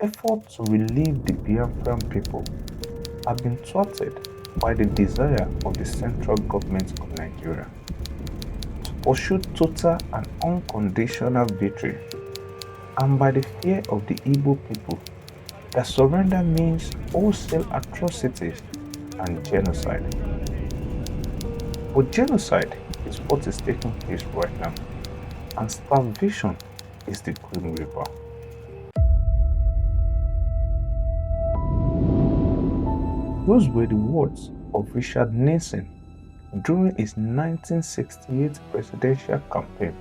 efforts to relieve the Biafran people have been thwarted by the desire of the central government of Nigeria to pursue total and unconditional victory, and by the fear of the Igbo people that surrender means wholesale atrocities and genocide. But genocide is what is taking place right now, and starvation is the grim reaper. Those were the words of Richard Nixon during his 1968 presidential campaign.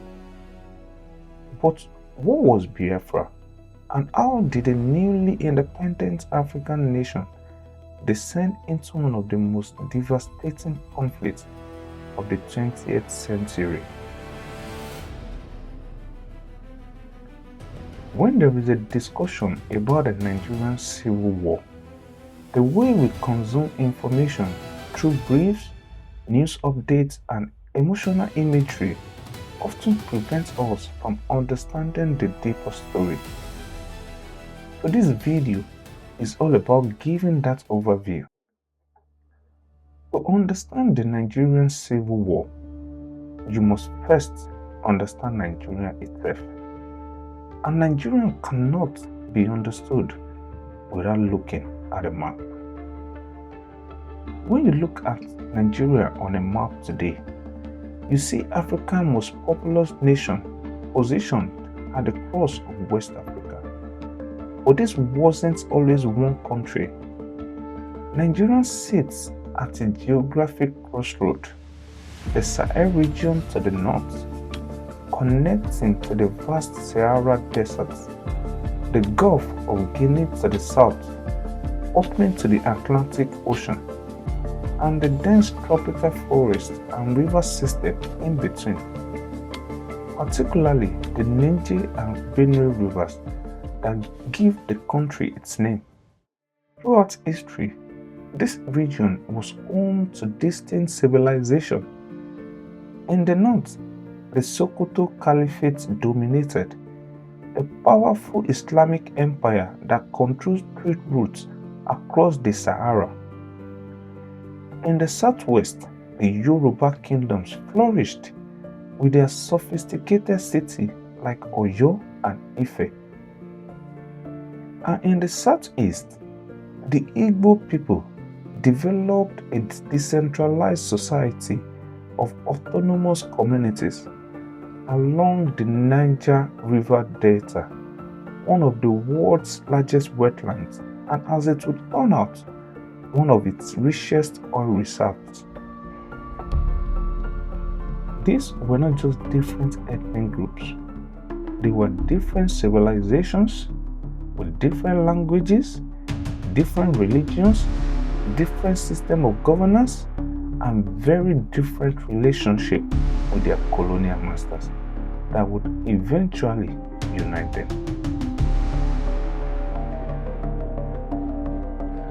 But what was Biafra, and how did a newly independent African nation descend into one of the most devastating conflicts of the 20th century? When there is a discussion about the Nigerian Civil War, the way we consume information through briefs, news updates, and emotional imagery often prevents us from understanding the deeper story. So this video is all about giving that overview. To understand the Nigerian Civil War, you must first understand Nigeria itself. And Nigeria cannot be understood without looking at a map. When you look at Nigeria on a map today, you see Africa's most populous nation positioned at the cross of West Africa. But this wasn't always one country. Nigeria sits at a geographic crossroad. The Sahel region to the north, connecting to the vast Sahara Desert, the Gulf of Guinea to the south, opening to the Atlantic Ocean, and the dense tropical forest and river system in between, particularly the Niger and Benue rivers that give the country its name. Throughout history, this region was home to distinct civilization. In the north, the Sokoto Caliphate dominated, a powerful Islamic empire that controls trade routes across the Sahara. In the southwest, the Yoruba kingdoms flourished with their sophisticated cities like Oyo and Ife. And in the southeast, the Igbo people developed a decentralized society of autonomous communities along the Niger River Delta, one of the world's largest wetlands, and as it would turn out, one of its richest oil reserves. These were not just different ethnic groups, they were different civilizations with different languages, different religions, different system of governance, and very different relationship with their colonial masters that would eventually unite them.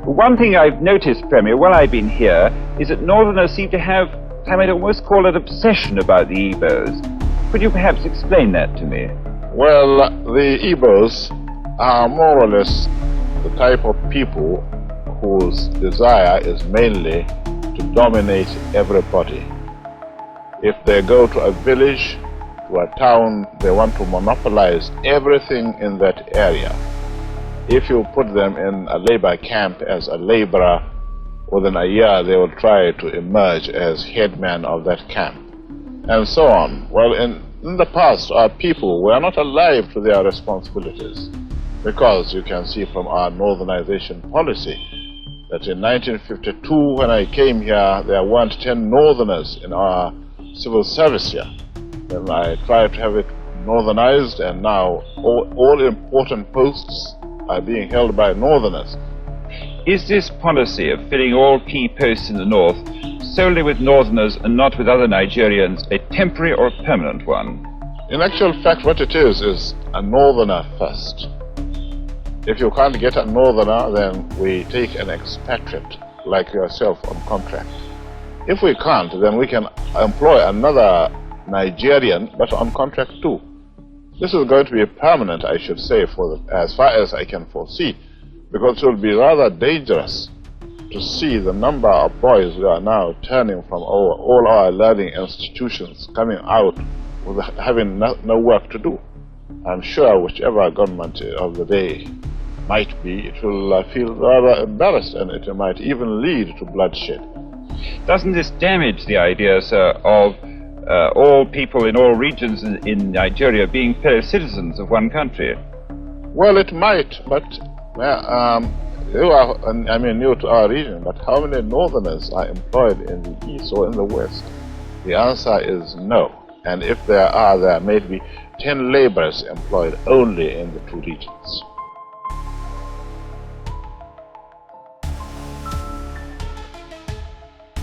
One thing I've noticed, Premier, while I've been here, is that Northerners seem to have, I might almost call it, obsession about the Igbos. Could you perhaps explain that to me? Well, the Igbos are more or less the type of people whose desire is mainly to dominate everybody. If they go to a village, to a town, they want to monopolize everything in that area. If you put them in a labor camp as a laborer, within a year they will try to emerge as headman of that camp, and so on. Well, in the past, our people were not alive to their responsibilities, because you can see from our northernization policy that in 1952, when I came here, there weren't 10 northerners in our civil service here. Then I tried to have it northernized, and now all important posts are being held by northerners. Is this policy of filling all key posts in the north solely with northerners and not with other Nigerians a temporary or a permanent one? In actual fact, what it is a northerner first. If you can't get a northerner, then we take an expatriate like yourself on contract. If we can't, then we can employ another Nigerian, but on contract too. This is going to be permanent, I should say, as far as I can foresee, because it will be rather dangerous to see the number of boys who are now turning from all our learning institutions coming out with having no work to do. I'm sure whichever government of the day might be, it will feel rather embarrassed, and it might even lead to bloodshed. Doesn't this damage the idea, sir, of all people in all regions in Nigeria being fellow citizens of one country? Well, it might, but you are, new to our region, but how many northerners are employed in the east or in the west? The answer is no. And if there may be 10 laborers employed only in the two regions.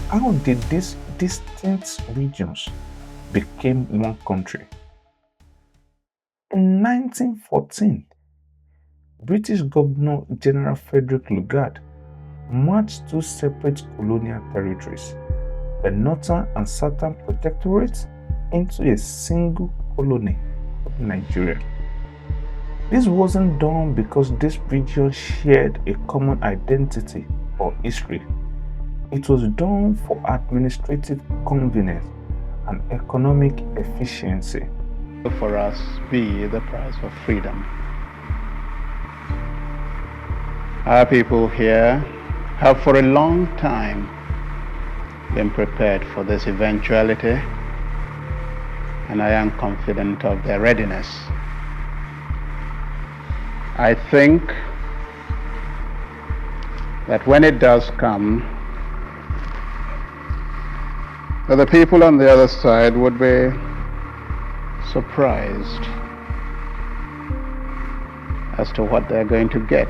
How did these distinct regions become one country? In 1914, British Governor General Frederick Lugard merged two separate colonial territories, the Northern and Southern Protectorates, into a single colony of Nigeria. This wasn't done because these regions shared a common identity or history. It was done for administrative convenience and economic efficiency. For us, be the price of freedom. Our people here have for a long time been prepared for this eventuality, and I am confident of their readiness. I think that when it does come, that the people on the other side would be surprised as to what they're going to get.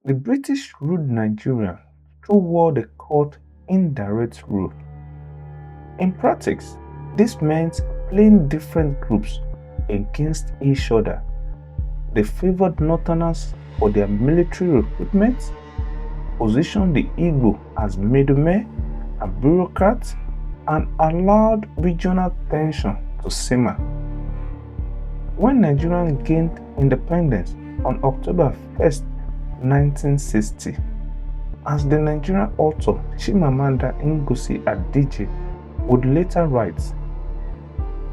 The British ruled Nigeria through what they called indirect rule. In practice, this meant playing different groups against each other. They favored Northerners for their military recruitment, positioned the Igbo as middlemen and bureaucrats, and allowed regional tension to simmer. When Nigeria gained independence on October 1st, 1960, as the Nigerian author Chimamanda Ngozi Adichie would later write,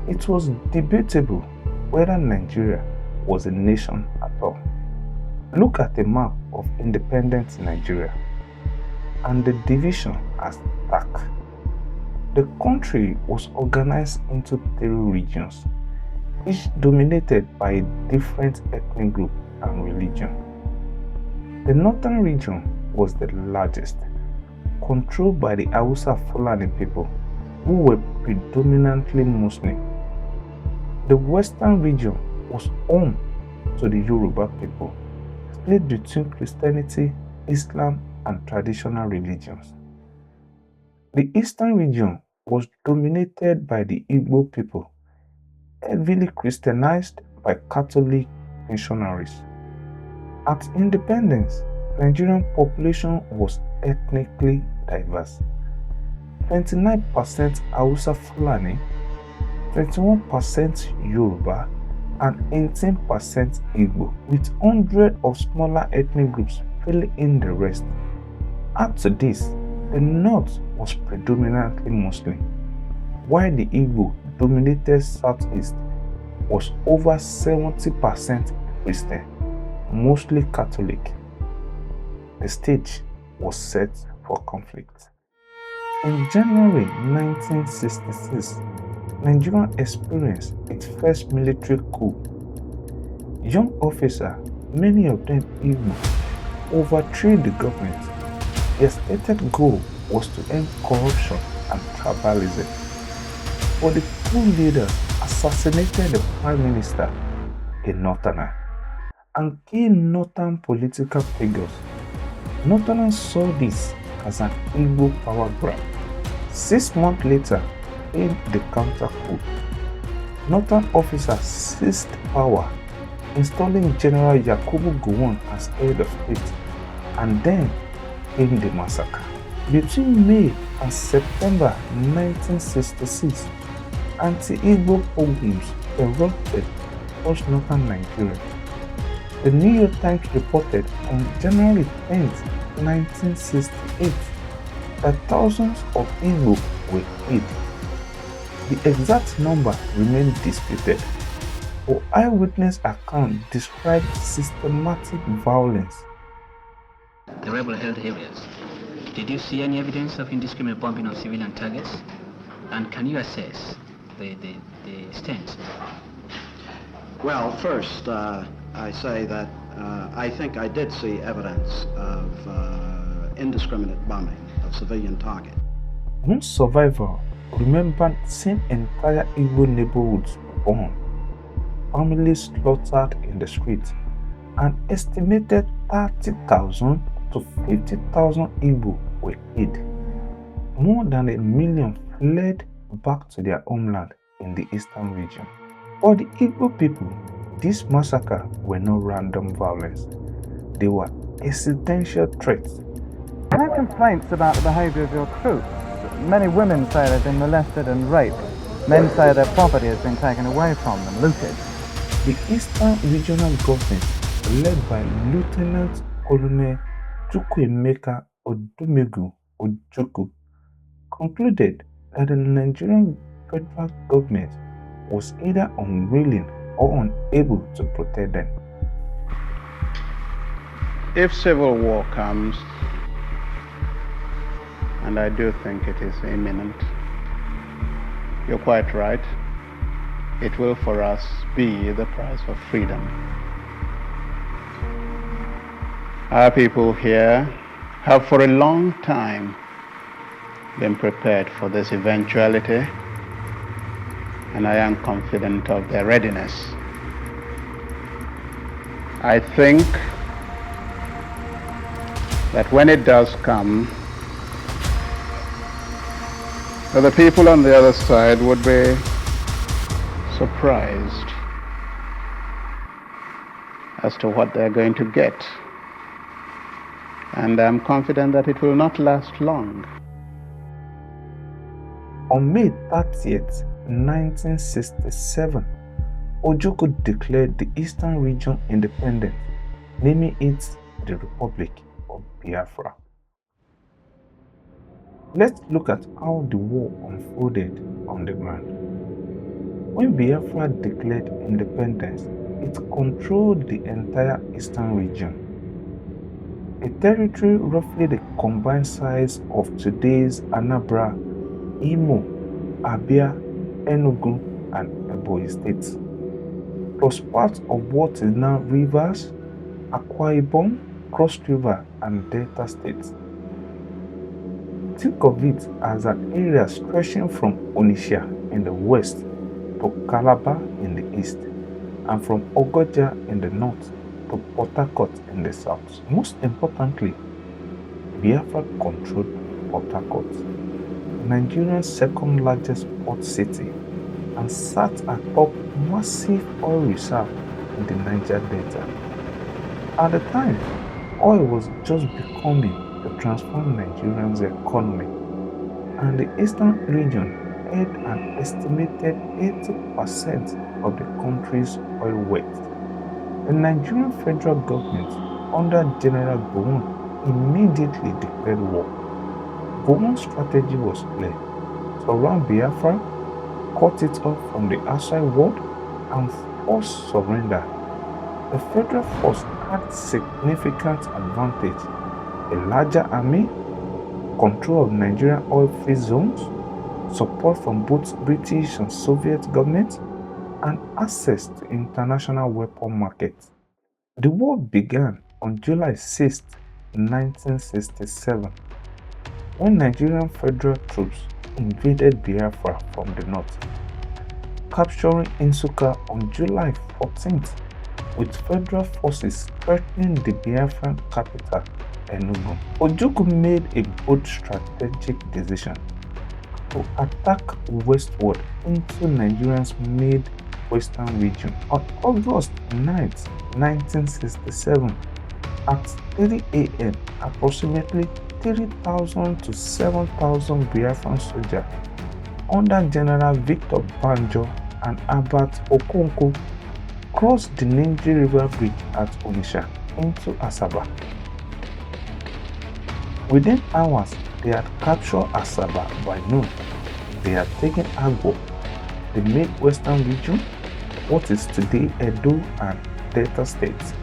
it was debatable whether Nigeria was a nation at all. Look at a map of independent Nigeria and the division as stark. The country was organized into 3 regions, each dominated by a different ethnic group and religion. The northern region was the largest, controlled by the Hausa Fulani people, who were predominantly Muslim. The western region was home to the Yoruba people, split between Christianity, Islam, and traditional religions. The eastern region was dominated by the Igbo people, heavily Christianized by Catholic missionaries. At independence, Nigerian population was ethnically diverse. 29% Hausa Fulani, 21% Yoruba, and 18% Igbo, with hundreds of smaller ethnic groups filling in the rest. Add to this, the north was predominantly Muslim, while the Igbo dominated southeast was over 70% Christian, mostly Catholic. The stage was set for conflict. In January 1966, Nigeria experienced its first military coup. Young officers, many of them Igbo, overthrew the government. Their stated goal was to end corruption and tribalism. But the coup leaders assassinated the prime minister, a northerner, and killed northern political figures. Northerners saw this as an Igbo power grab. 6 months later, in the counter coup, northern officers seized power, installing General Yakubu Gowon as head of state, and then came the massacre. Between May and September 1966, anti-Igbo pogroms erupted across northern Nigeria. The New York Times reported on January 10, 1968, that thousands of Igbo were killed. The exact number remained disputed, but eyewitness accounts described systematic violence. The rebel-held areas. Did you see any evidence of indiscriminate bombing of civilian targets? And can you assess the extent? Well, first, I say that I think I did see evidence of indiscriminate bombing of civilian targets. One survivor remembered seeing entire Igbo neighborhoods burned, families slaughtered in the streets, and estimated 30,000 to 50,000 Igbo were killed. More than 1 million fled back to their homeland in the eastern region. For the Igbo people, these massacres were no random violence. They were existential threats. I have complaints about the behavior of your troops. Many women say they've been molested and raped. Men say their property has been taken away from them, looted. The Eastern Regional Government, led by Lieutenant Colonial Chukwuemeka Odumegu Ojukwu, concluded that the Nigerian federal government was either unwilling or unable to protect them. If civil war comes, and I do think it is imminent, you're quite right, it will for us be the price of freedom. Our people here have for a long time been prepared for this eventuality, and I am confident of their readiness. I think that when it does come, that the people on the other side would be surprised as to what they're going to get. And I'm confident that it will not last long. On May 30th, 1967, Ojukwu declared the Eastern Region independent, naming it the Republic of Biafra. Let's look at how the war unfolded on the ground. When Biafra declared independence, it controlled the entire Eastern region, a territory roughly the combined size of today's Anambra, Imo, Abia, Enugu, and Ebonyi states, plus parts of what is now Rivers, Akwa Ibom, Cross River, and Delta states. Think of it as an area stretching from Onitsha in the west to Calabar in the east, and from Ogoja in the north to Port Harcourt in the south. Most importantly, Biafra controlled Port Harcourt, Nigeria's second largest port city, and sat atop massive oil reserve in the Niger Delta. At the time, oil was just becoming to transform Nigeria's economy, and the eastern region had an estimated 80% of the country's oil wealth. The Nigerian federal government, under General Gowon, immediately declared war. Gowon's strategy was clear: surround Biafra, cut it off from the outside world, and force surrender. The federal force had significant advantage: a larger army, control of Nigerian oil-free zones, support from both British and Soviet governments, and access to international weapon markets. The war began on July 6, 1967, when Nigerian federal troops invaded Biafra from the north, capturing Nsukka on July 14th, with federal forces threatening the Biafran capital, Enugu. Ojukwu made a bold strategic decision to attack westward into Nigeria's mid-western region. On August 9, 1967, at 3 a.m., approximately 3,000 to 7,000 Biafran soldiers under General Victor Banjo and Albert Okonkwo, crossed the Niger River Bridge at Onitsha into Asaba. Within hours, they had captured Asaba by noon. They had taken Agbo, the mid-western region, what is today Edo and Delta states,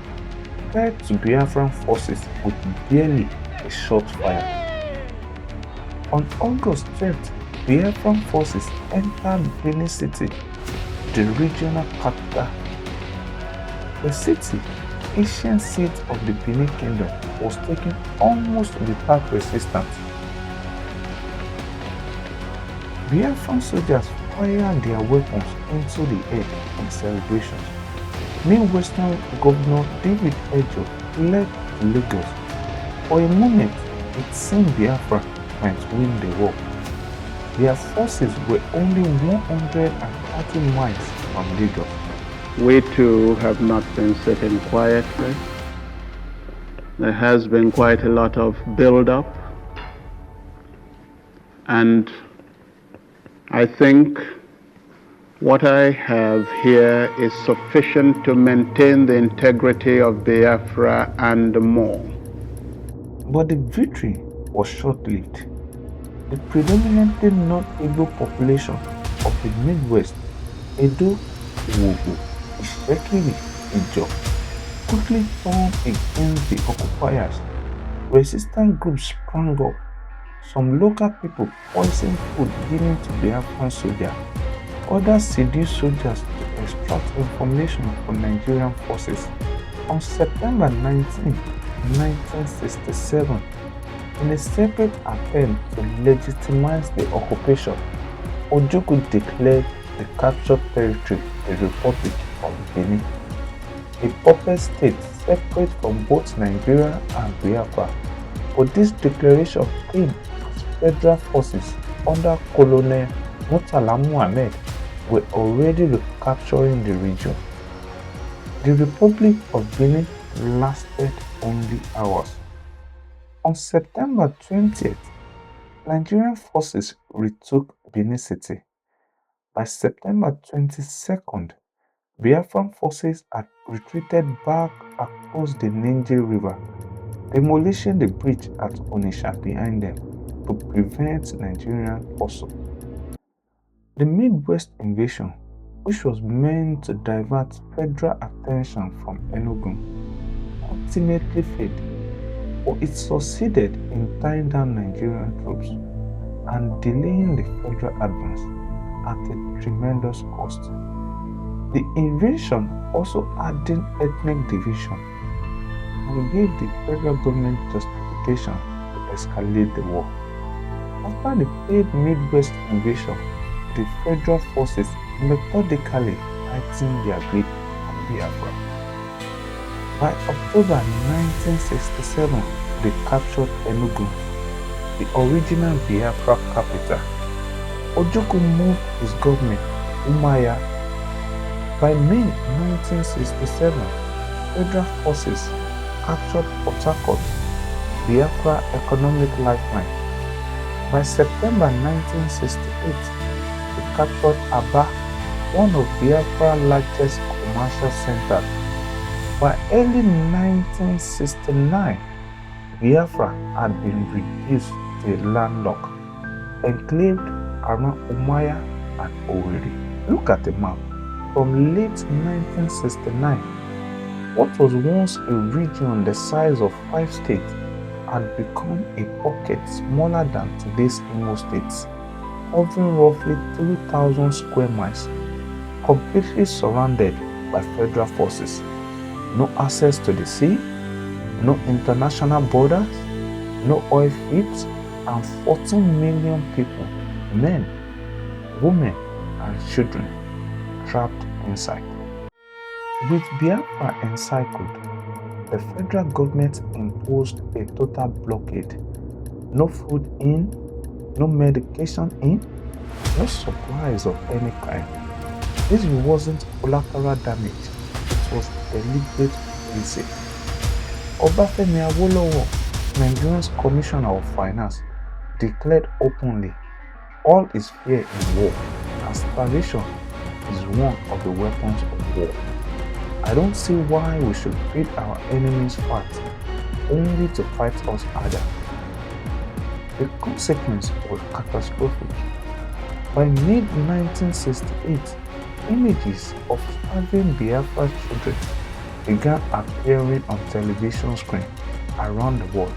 fed to Biafran forces with barely a shot fire. On August 12th, Biafran forces entered Benin City, the regional capital. The city, ancient seat of the Benin Kingdom, was taken almost without resistance. Biafran soldiers fired their weapons into the air in celebrations. Mid-Western Governor David Ejo fled to Lagos. For a moment, it seemed Biafra might win the war. Their forces were only 130 miles from Lagos. We too have not been sitting quietly. There has been quite a lot of build-up, and I think what I have here is sufficient to maintain the integrity of Biafra and more. But the victory was short-lived. The predominantly non-Igbo population of the Midwest, Edo, Uwogo, Ishekiri, Ijo, quickly turned against the occupiers. Resistant groups sprang up. Some local people poisoned food given to Biafran soldiers. Others seduced soldiers to extract information from Nigerian forces. On September 19, 1967, in a separate attempt to legitimize the occupation, Ojukwu declared the captured territory the Republic of Benin, a puppet state separate from both Nigeria and Biafra. But this declaration came as federal forces under Colonial Murtala Muhammed were already recapturing the region. The Republic of Benin lasted only hours. On September 20th, Nigerian forces retook Benin City. By September 22nd, Biafran forces had retreated back across the Niger River, demolishing the bridge at Onitsha behind them to prevent Nigerian hustle. The Midwest invasion, which was meant to divert federal attention from Enugu, ultimately failed, but it succeeded in tying down Nigerian troops and delaying the federal advance at a tremendous cost. The invasion also added ethnic division and gave the federal government justification to escalate the war. After the failed Midwest invasion, the federal forces methodically tightened their grip on Biafra. By October 1967, they captured Enugu, the original Biafra capital. Ojukwu moved his government, Umaya. By May 1967, federal forces captured Port Harcourt, Biafra economic lifeline. By September 1968, they captured Aba, one of Biafra's largest commercial centers. By early 1969, Biafra had been reduced to a landlocked, enclaved around Umaya and Owerri. Look at the map. From late 1969, what was once a region the size of 5 states had become a pocket smaller than today's Imo states, covering roughly 3,000 square miles, completely surrounded by federal forces. No access to the sea, no international borders, no oil fields, and 14 million people, men, women, and children, trapped inside. With Biafra encircled, the federal government imposed a total blockade. No food in, no medication in, no supplies of any kind. This wasn't collateral damage, it was deliberate policy. Obafemi Awolowo, Nigeria's Commissioner of Finance, declared openly, All is fair in war, and starvation is one of the weapons of war. I don't see why we should feed our enemies fat only to fight us harder. The consequence was catastrophic. By mid-1968, images of starving Biafra children began appearing on television screens around the world.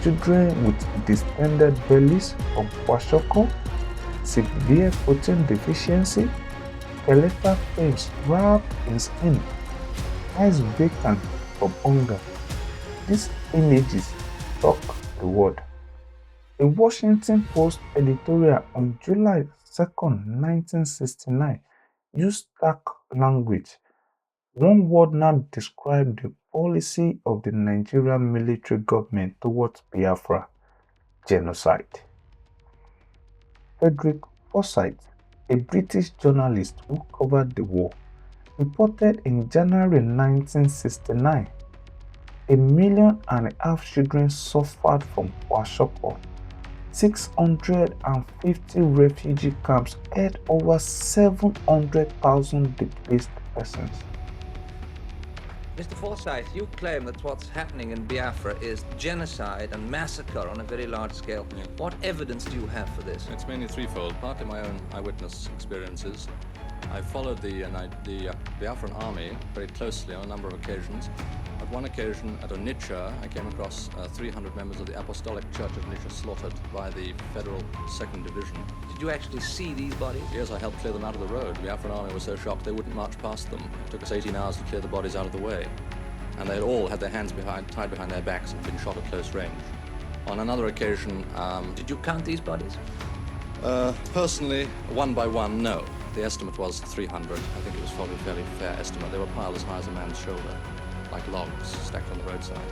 Children with distended bellies from kwashiorkor, severe protein deficiency, skeletal frames wrapped in skin, eyes vacant from hunger. These images shocked the world. A Washington Post editorial on July 2, 1969 used stark language. One word now described the policy of the Nigerian military government towards Biafra: genocide. Frederick Forsyth, a British journalist who covered the war, reported in January 1969, 1.5 million children suffered from kwashiorkor. 650 refugee camps held over 700,000 displaced persons. Mr. Forsyth, you claim that what's happening in Biafra is genocide and massacre on a very large scale. Yeah. What evidence do you have for this? It's mainly threefold. Partly my own eyewitness experiences. I followed the Biafran army very closely on a number of occasions. At one occasion, at Onitsha, I came across 300 members of the Apostolic Church of Onitsha slaughtered by the Federal 2nd Division. Did you actually see these bodies? Yes, I helped clear them out of the road. The Biafran army was so shocked they wouldn't march past them. It took us 18 hours to clear the bodies out of the way. And they had all had their hands tied behind their backs and been shot at close range. On another occasion... Did you count these bodies? Personally, one by one, no. The estimate was 300. I think it was probably a fairly fair estimate. They were piled as high as a man's shoulder, like logs stacked on the roadside.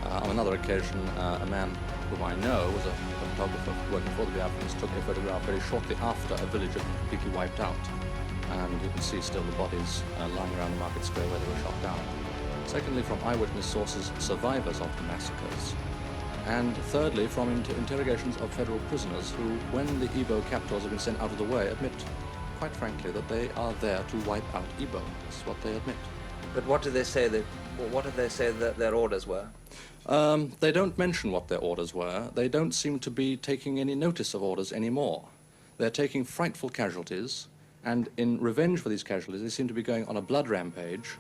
On another occasion, a man whom I know was a photographer working for the Biafrans took a photograph very shortly after a village had been completely wiped out. And you can see still the bodies lying around the market square where they were shot down. Secondly, from eyewitness sources, survivors of the massacres. And thirdly, from interrogations of federal prisoners who, when the Igbo captors have been sent out of the way, admit, quite frankly, that they are there to wipe out Igbo. That's what they admit. But what do they say that their orders were? They don't mention what their orders were. They don't seem to be taking any notice of orders anymore. They're taking frightful casualties, and in revenge for these casualties, they seem to be going on a blood rampage,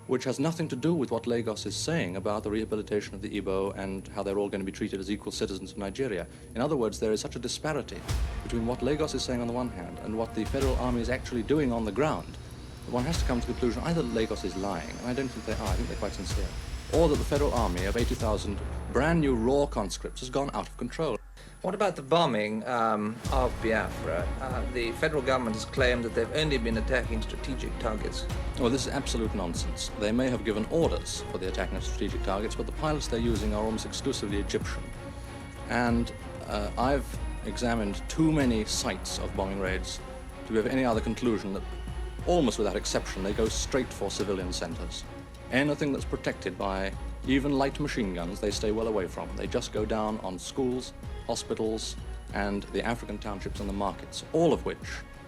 which has nothing to do with what Lagos is saying about the rehabilitation of the Igbo and how they're all going to be treated as equal citizens of Nigeria. In other words, there is such a disparity between what Lagos is saying on the one hand and what the federal army is actually doing on the ground. One has to come to the conclusion either Lagos is lying, and I don't think they are, I think they're quite sincere, or that the federal army of 80,000 brand new raw conscripts has gone out of control. What about the bombing of Biafra? The federal government has claimed that they've only been attacking strategic targets. Well, this is absolute nonsense. They may have given orders for the attacking of strategic targets, but the pilots they're using are almost exclusively Egyptian. And I've examined too many sites of bombing raids to have any other conclusion that, almost without exception, they go straight for civilian centers. Anything that's protected by even light machine guns, they stay well away from. They just go down on schools, hospitals, and the African townships and the markets, all of which,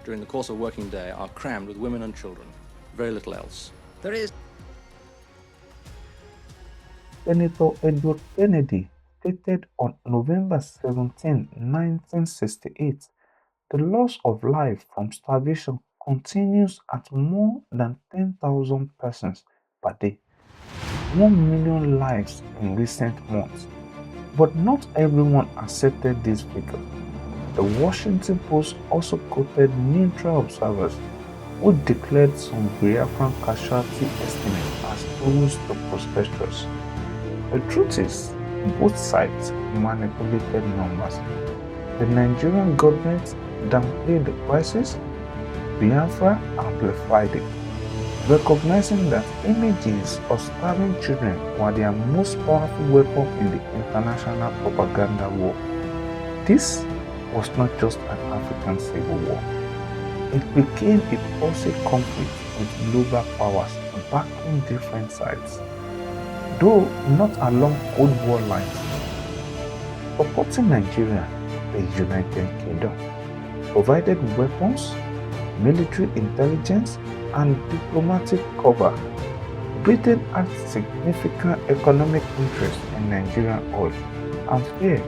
during the course of a working day, are crammed with women and children. Very little else. There is. Senator Edward Kennedy stated on November 17, 1968, the loss of life from starvation continues at more than 10,000 persons per day. 1 million lives in recent months. But not everyone accepted this figure. The Washington Post also quoted neutral observers who declared some Biafran casualty estimates as close to preposterous. The truth is, both sides manipulated numbers. The Nigerian government downplayed the crisis, Biafra amplified it, recognizing that images of starving children were their most powerful weapon in the international propaganda war. This was not just an African civil war. It became a policy conflict with global powers backing different sides, though not along Cold War lines. Supporting Nigeria, the United Kingdom, provided weapons, military intelligence, and diplomatic cover. Britain had significant economic interest in Nigerian oil and feared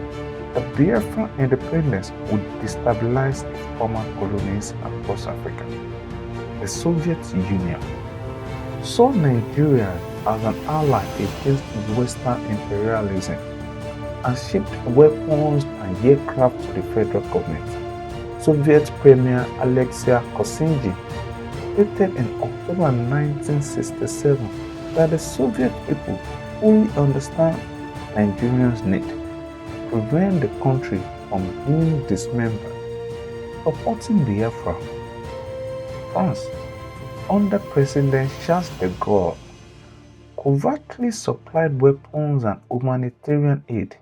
that Biafran independence would destabilize its former colonies across Africa. The Soviet Union saw Nigeria as an ally against Western imperialism and shipped weapons and aircraft to the federal government. Soviet Premier Alexei Kosinski stated in October 1967 that the Soviet people fully understand Nigerians' need to prevent the country from being dismembered. Supporting Biafra, France, under President Charles de Gaulle, covertly supplied weapons and humanitarian aid.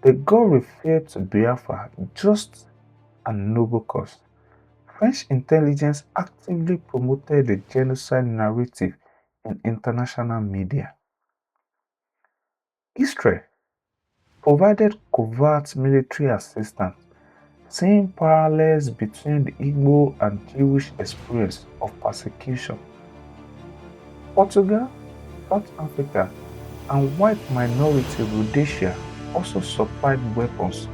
De Gaulle referred to Biafra just and noble cause. French intelligence actively promoted the genocide narrative in international media. Israel provided covert military assistance, seeing parallels between the Igbo and Jewish experience of persecution. Portugal, South Africa, and white minority Rhodesia also supplied weapons,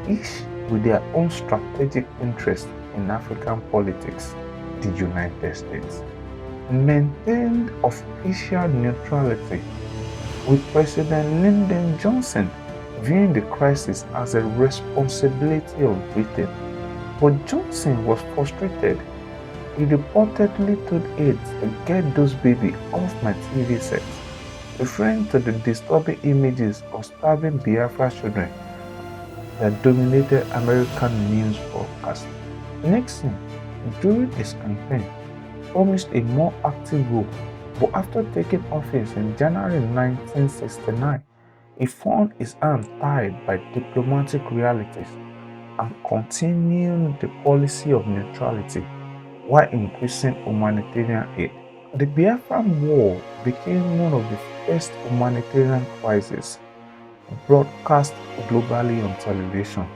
each with their own strategic interests in African politics. The United States maintained official neutrality, with President Lyndon Johnson viewing the crisis as a responsibility of Britain. But Johnson was frustrated. He reportedly told aides to get those babies off my TV sets, referring to the disturbing images of starving Biafra children that dominated American news broadcasts. Nixon, during his campaign, promised a more active role, but after taking office in January 1969, he found his hands tied by diplomatic realities and continued the policy of neutrality while increasing humanitarian aid. The Biafran War became one of the first humanitarian crises broadcast globally on television.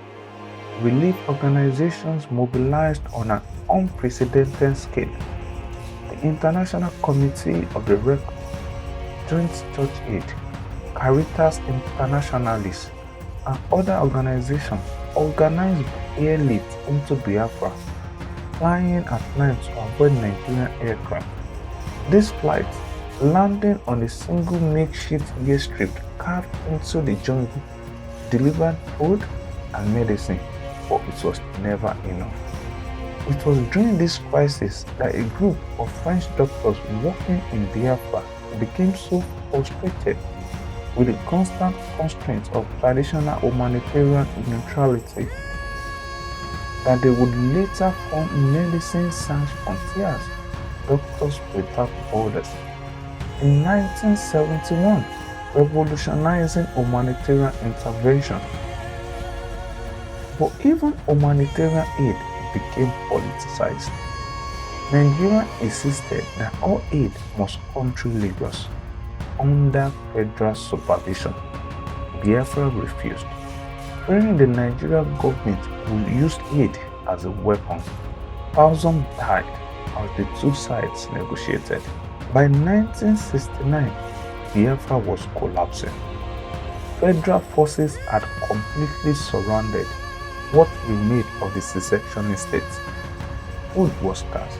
Relief organizations mobilized on an unprecedented scale. The International Committee of the Red Cross, Joint Church Aid, Caritas Internationalis, and other organizations organized airlift into Biafra, flying at night to avoid Nigerian aircraft. These flights, landing on a single makeshift airstrip carved into the jungle, delivered food and medicine, but it was never enough. It was during this crisis that a group of French doctors working in Biafra became so frustrated with the constant constraints of traditional humanitarian neutrality that they would later form Medicine Sans Frontières, Doctors Without Borders, in 1971, revolutionizing humanitarian intervention. But even humanitarian aid became politicized. Nigeria insisted that all aid must come through Lagos under federal supervision. Biafra refused, fearing the Nigerian government would use aid as a weapon. Thousands died as the two sides negotiated. By 1969, Biafra was collapsing. Federal forces had completely surrounded what remained of the secessionist states. Food was scarce,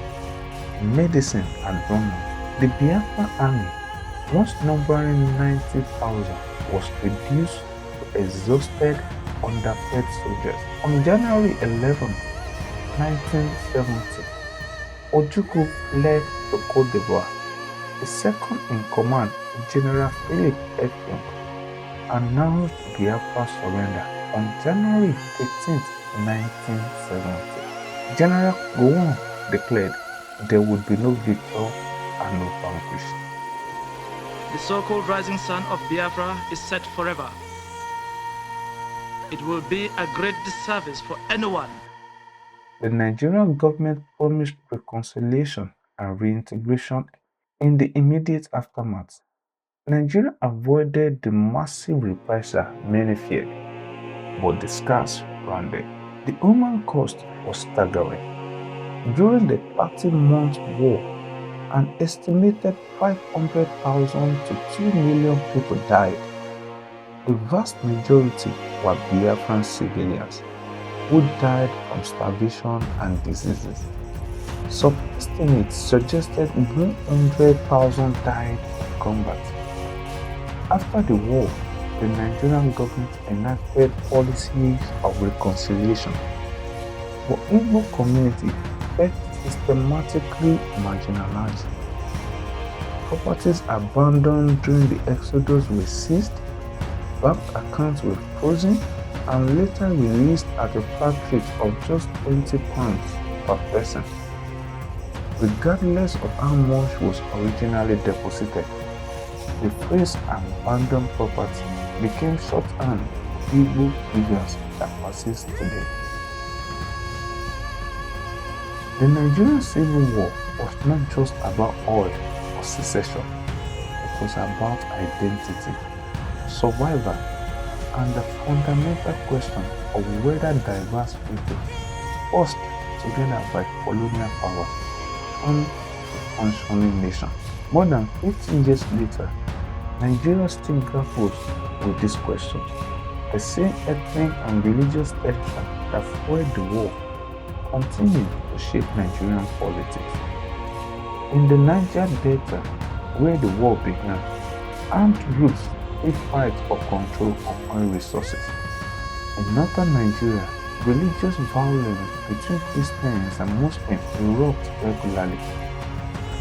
medicine had run out. The Biafra army, once numbering 90,000, was reduced to exhausted, underfed soldiers. On January 11, 1970, Ojukwu fled to Côte d'Ivoire. The second in command, General Philippe Effiong, announced Biafra's surrender on January 18, 1970. General Gowon declared there would be no victor and no vanquished. The so-called rising sun of Biafra is set forever. It will be a great disservice for anyone. The Nigerian government promised reconciliation and reintegration in the immediate aftermath. Nigeria avoided the massive reprisal many feared, but the scars grounded. The human cost was staggering. During the 30-month war, an estimated 500,000 to 2 million people died. The vast majority were Biafran civilians who died from starvation and diseases. Some estimates suggested 100,000 died in combat. After the war, the Nigerian government enacted policies of reconciliation, but Igbo community felt systematically marginalized. Properties abandoned during the exodus were seized, bank accounts were frozen, and later released at a flat rate of just £20 per person. Regardless of how much was originally deposited, the phrase abandoned property became shorthand for Igbo figures that persist today. The Nigerian Civil War was not just about oil or secession, it was about identity, survival, and the fundamental question of whether diverse people, forced together by colonial powers, formed a functioning nation. More than 50 years later, Nigeria still grapples with this question. The same ethnic and religious tension that fueled the war continue to shape Nigerian politics. In the Niger Delta, where the war began, armed groups did fight for control of oil resources. In northern Nigeria, religious violence between Christians and Muslims erupted regularly.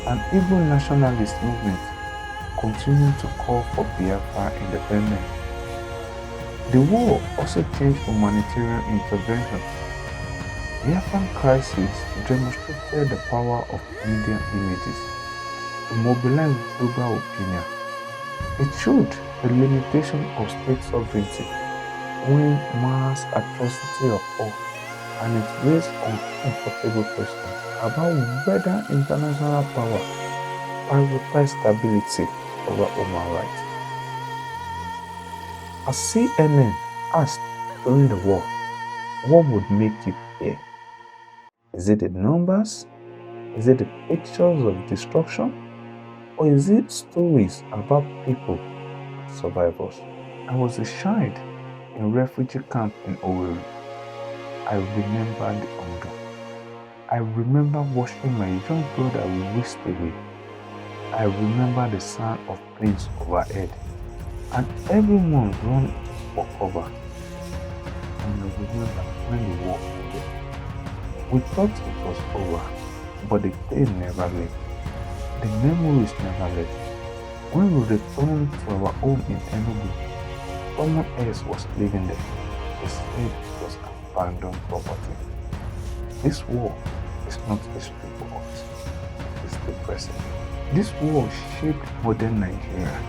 An Igbo nationalist movement continued to call for Biafra independence. The war also changed humanitarian intervention. Biafran crisis demonstrated the power of media images to mobilize global opinion. It showed the limitation of state sovereignty when mass atrocity occurred, and it raised uncomfortable questions about whether international power prioritized stability over human rights. As CNN asked during the war, what would make you fear? Is it the numbers? Is it the pictures of destruction? Or is it stories about people and survivors? I was a child in refugee camp in Owerri. I remember the hunger. I remember watching my young brother whisked away. I remember the sound of planes overhead and everyone running for cover. And I remember when the war ended. We thought it was over, but the pain never left. The memories never left. When we returned to our home in Enugu, someone else was living there. They said it was abandoned property. This war is not history for us, it is the present. This war shaped modern Nigeria.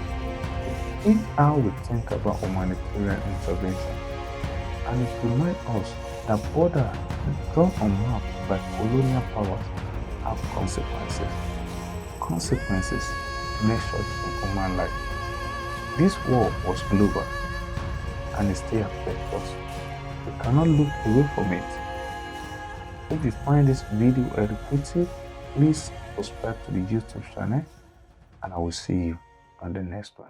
It changed how we think about humanitarian intervention, and it reminds us that borders drawn on maps by colonial powers have consequences. Consequences measured in human life. This war was global, and it still affects us. We cannot look away from it. If you find this video educative, please subscribe to the YouTube channel, and I will see you on the next one.